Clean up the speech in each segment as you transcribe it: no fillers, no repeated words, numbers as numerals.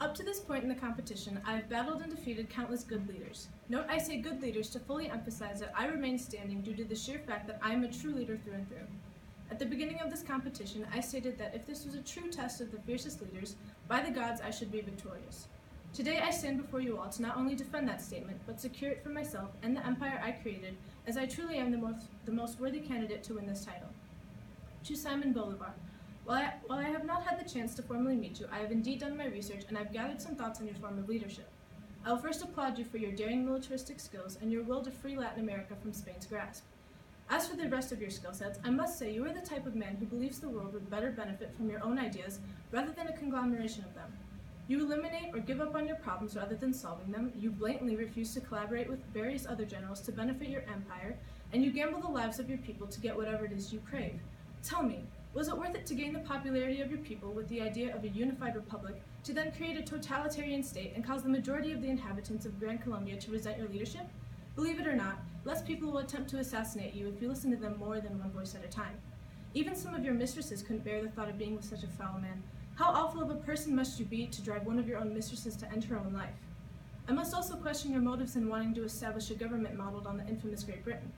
Up to this point in the competition, I have battled and defeated countless good leaders. Note I say good leaders to fully emphasize that I remain standing due to the sheer fact that I am a true leader through and through. At the beginning of this competition, I stated that if this was a true test of the fiercest leaders, by the gods I should be victorious. Today I stand before you all to not only defend that statement, but secure it for myself and the empire I created, as I truly am the most worthy candidate to win this title. To Simon Bolivar. While I have not had the chance to formally meet you, I have indeed done my research and I've gathered some thoughts on your form of leadership. I will first applaud you for your daring militaristic skills and your will to free Latin America from Spain's grasp. As for the rest of your skill sets, I must say you are the type of man who believes the world would better benefit from your own ideas rather than a conglomeration of them. You eliminate or give up on your problems rather than solving them, you blatantly refuse to collaborate with various other generals to benefit your empire, and you gamble the lives of your people to get whatever it is you crave. Tell me, was it worth it to gain the popularity of your people with the idea of a unified republic, to then create a totalitarian state and cause the majority of the inhabitants of Gran Colombia to resent your leadership? Believe it or not, less people will attempt to assassinate you if you listen to them more than one voice at a time. Even some of your mistresses couldn't bear the thought of being with such a foul man. How awful of a person must you be to drive one of your own mistresses to end her own life? I must also question your motives in wanting to establish a government modeled on the infamous Great Britain.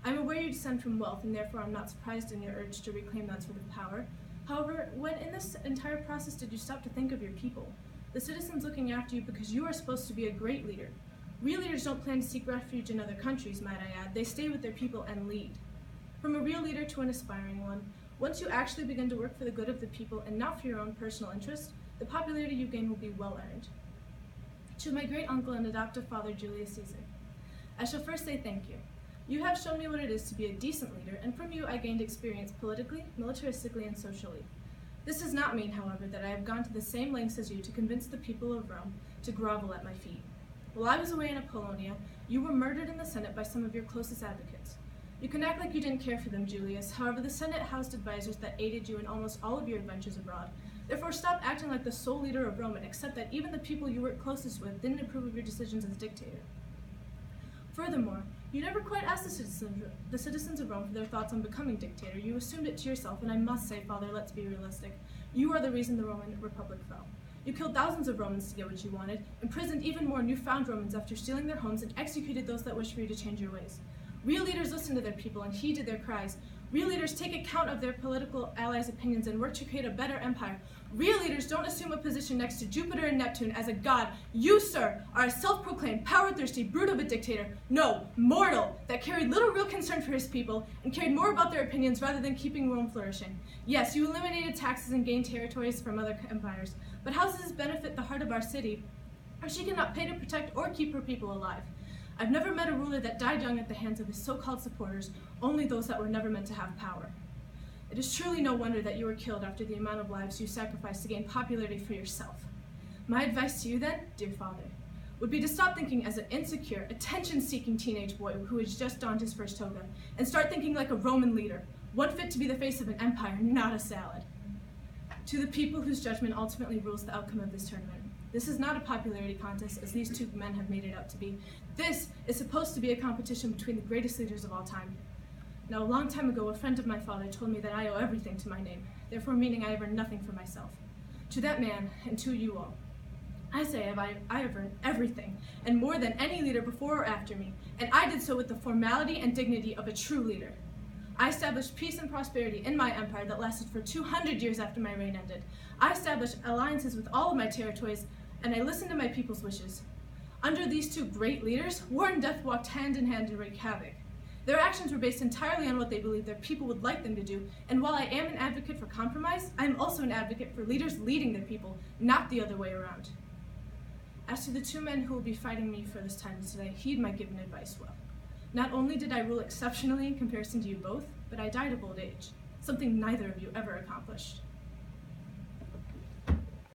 I am aware you descend from wealth, and therefore I'm not surprised in your urge to reclaim that sort of power. However, when in this entire process did you stop to think of your people? The citizens looking after you because you are supposed to be a great leader. Real leaders don't plan to seek refuge in other countries, might I add. They stay with their people and lead. From a real leader to an aspiring one, once you actually begin to work for the good of the people and not for your own personal interest, the popularity you gain will be well earned. To my great uncle and adoptive father, Julius Caesar, I shall first say thank you. You have shown me what it is to be a decent leader, and from you I gained experience politically, militaristically, and socially. This does not mean, however, that I have gone to the same lengths as you to convince the people of Rome to grovel at my feet. While I was away in Apollonia, you were murdered in the Senate by some of your closest advocates. You can act like you didn't care for them, Julius. However, the Senate housed advisors that aided you in almost all of your adventures abroad. Therefore, stop acting like the sole leader of Rome and accept that even the people you worked closest with didn't approve of your decisions as dictator. Furthermore, you never quite asked the citizens of Rome for their thoughts on becoming dictator. You assumed it to yourself, and I must say, Father, let's be realistic. You are the reason the Roman Republic fell. You killed thousands of Romans to get what you wanted, imprisoned even more newfound Romans after stealing their homes, and executed those that wished for you to change your ways. Real leaders listen to their people and heed to their cries. Real leaders take account of their political allies' opinions and work to create a better empire. Real leaders don't assume a position next to Jupiter and Neptune as a god. You, sir, are a self-proclaimed, power-thirsty brute of a dictator. No, mortal, that carried little real concern for his people and cared more about their opinions rather than keeping Rome flourishing. Yes, you eliminated taxes and gained territories from other empires, but how does this benefit the heart of our city, or she cannot pay to protect or keep her people alive? I've never met a ruler that died young at the hands of his so-called supporters, only those that were never meant to have power. It is truly no wonder that you were killed after the amount of lives you sacrificed to gain popularity for yourself. My advice to you then, dear father, would be to stop thinking as an insecure, attention-seeking teenage boy who has just donned his first toga, and start thinking like a Roman leader, one fit to be the face of an empire, not a salad. To the people whose judgment ultimately rules the outcome of this tournament, this is not a popularity contest, as these two men have made it out to be. This is supposed to be a competition between the greatest leaders of all time. Now, a long time ago, a friend of my father told me that I owe everything to my name, therefore meaning I have earned nothing for myself. To that man, and to you all, I say I have earned everything, and more than any leader before or after me, and I did so with the formality and dignity of a true leader. I established peace and prosperity in my empire that lasted for 200 years after my reign ended. I established alliances with all of my territories, and I listened to my people's wishes. Under these two great leaders, war and death walked hand in hand to wreak havoc. Their actions were based entirely on what they believed their people would like them to do, and while I am an advocate for compromise, I am also an advocate for leaders leading their people, not the other way around. As to the two men who will be fighting me for this title today, heed my given advice well. Not only did I rule exceptionally in comparison to you both, but I died of old age, something neither of you ever accomplished.